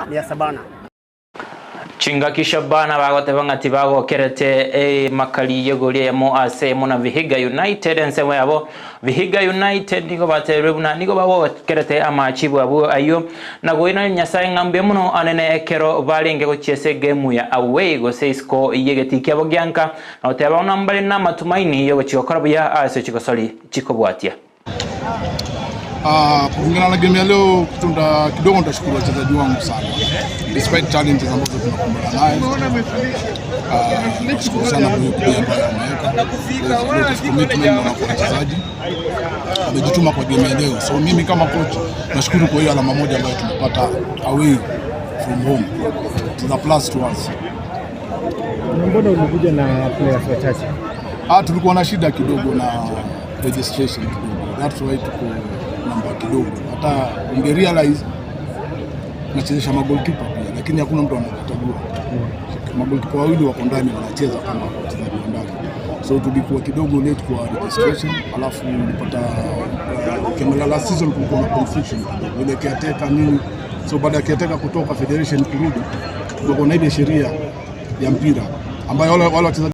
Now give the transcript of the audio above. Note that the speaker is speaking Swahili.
ni ya Shabana. Chinga Shabana bagotebanga tibago kerete makali yegoli ya moase mona Vihiga United ensemo yabo Vihiga United niko baterebuna niko bawo kerete amachibu abo ayo nagoina nyasaye ngambe muno anene ekero balenge go chese game ya away go seisko yegeti abo gyanka noteba nambale na matumaini yo chikokora bya ase chikosoli chikobwatia. Kulingana na game ya leo kidogo nitashukuru wachezaji wangu sana. Despite challenges ambazo tunakumbana nazo. Nashukuru sana kwa hiyo ambayo wameweka. Commitment na wachezaji. Wamejituma kwa game ya leo. So mimi kama coach nashukuru kwa hiyo alama moja ambayo tumepata away from home. To the plus to us. Mbona umekuja na players wachache? Tulikuwa na shida kidogo na registration kidogo. That's why tuko namba kidogo. Hata ungerealize tunachezesha magolikipa pia, lakini hakuna mtu anachagua. Magolikipa wawili wako ndani wanacheza kama wachezaji wa ndani. So tulikuwa kidogo late kwa registration, alafu nilipata kama last season kulikuwa na confusion ile caretaker nini. So baada ya caretaker kutoka federation kurudi, kulikuwa na ile sheria ya mpira ambayo wale wachezaji